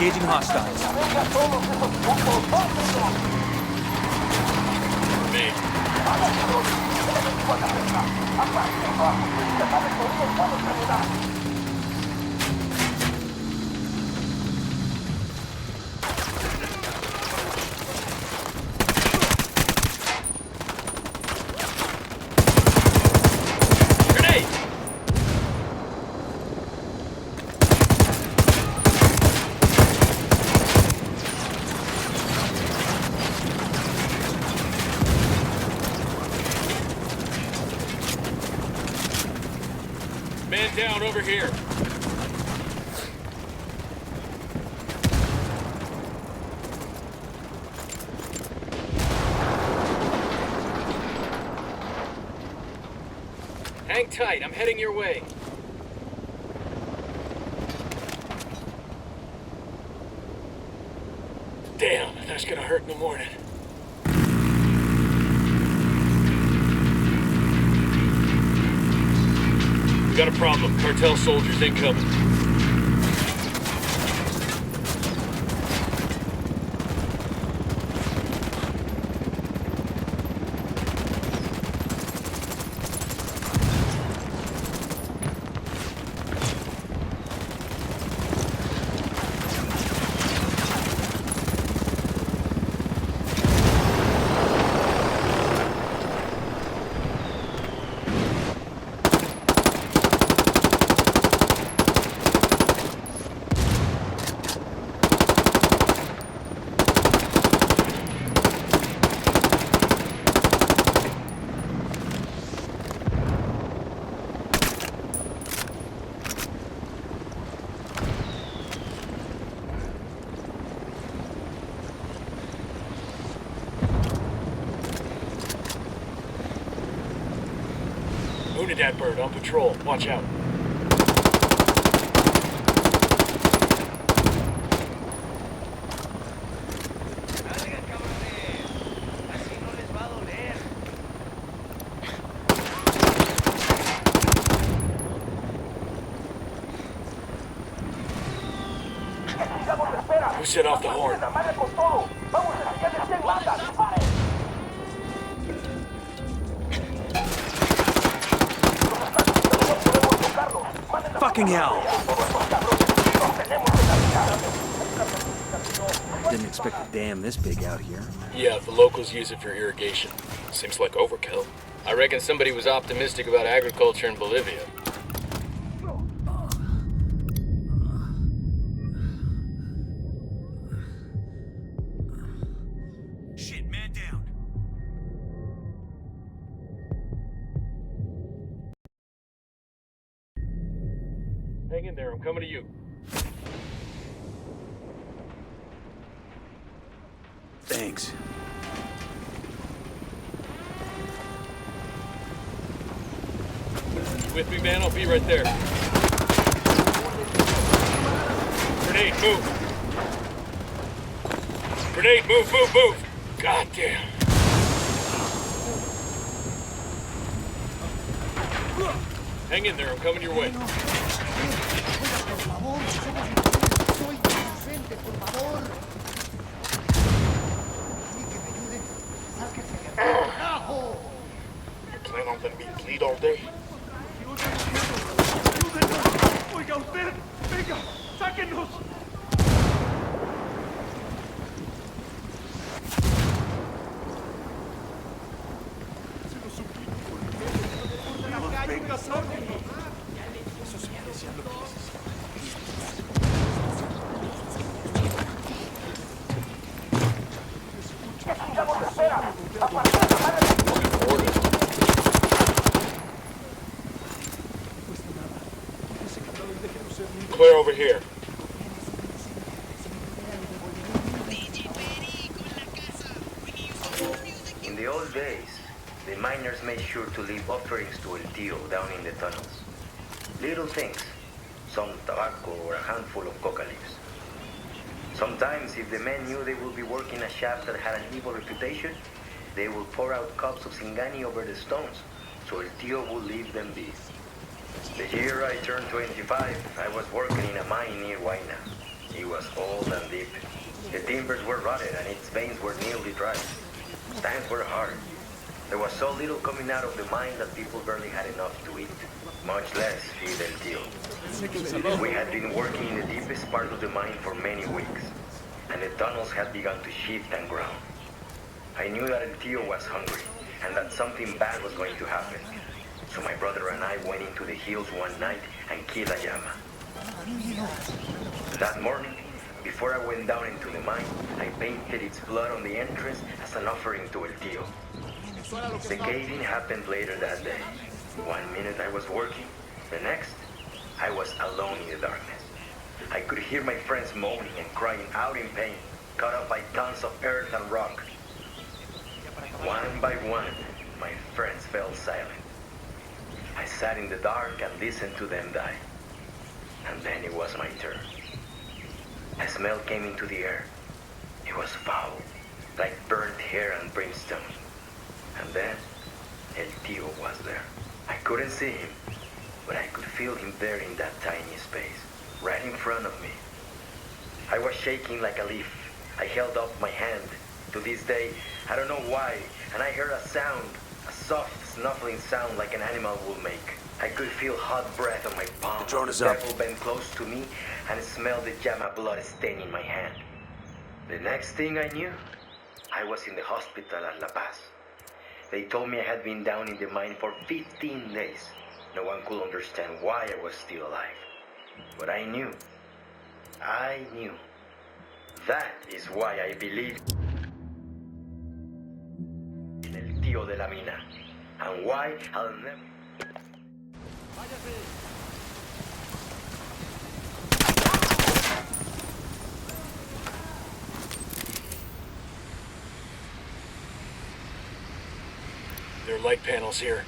Engaging hostiles. Man down over here. Hang tight, I'm heading your way. Damn, that's gonna hurt in the morning. Got a problem. Cartel soldiers incoming. Wounded that bird, on patrol. Watch out. Who set off the horn? Fucking hell! Didn't expect a dam this big out here. Yeah, the locals use it for irrigation. Seems like overkill. I reckon somebody was optimistic about agriculture in Bolivia. Shit, man down. Hang in there, I'm coming to you. Thanks. You with me, man? I'll be right there. Grenade, move! Grenade, move, move, move! God damn. Hang in there, I'm coming your way. You plan on letting me bleed all day? Oiga, usted, venga, sáquenos. Se lo suplico, venga, sáquenos. Eso es oficial lo que Clear over here. In the old days, the miners made sure to leave offerings to El Tío down in the tunnels. Little things, some tobacco or a handful of coca leaves. Sometimes, if the men knew they would be working a shaft that had an evil reputation, they would pour out cups of Singani over the stones, so El Tío would leave them be. The year I turned 25, I was working in a mine near Huayna. It was old and deep. The timbers were rotted and its veins were nearly dry. Times were hard. There was so little coming out of the mine that people barely had enough to eat, much less feed El Tío. We had been working in the deepest part of the mine for many weeks, and the tunnels had begun to shift and ground. I knew that El Tío was hungry, and that something bad was going to happen. So my brother and I went into the hills one night and killed a llama. That morning, before I went down into the mine, I painted its blood on the entrance as an offering to El Tío. The cave-in happened later that day. 1 minute I was working, the next, I was alone in the darkness. I could hear my friends moaning and crying out in pain, caught up by tons of earth and rock. One by one, my friends fell silent. I sat in the dark and listened to them die. And then it was my turn. A smell came into the air. It was foul, like burnt hair and brimstone. And then, El Tío was there. I couldn't see him, but I could feel him there in that tiny space, right in front of me. I was shaking like a leaf. I held up my hand. To this day, I don't know why, and I heard a sound, a soft, snuffling sound like an animal would make. I could feel hot breath on my palm. The drone is The up. devil bent close to me and smelled the llama blood staining my hand. The next thing I knew, I was in the hospital at La Paz. They told me I had been down in the mine for 15 days. No one could understand why I was still alive. But I knew. That is why I believed in El Tío de la Mina. And why I'll never... There are light panels here.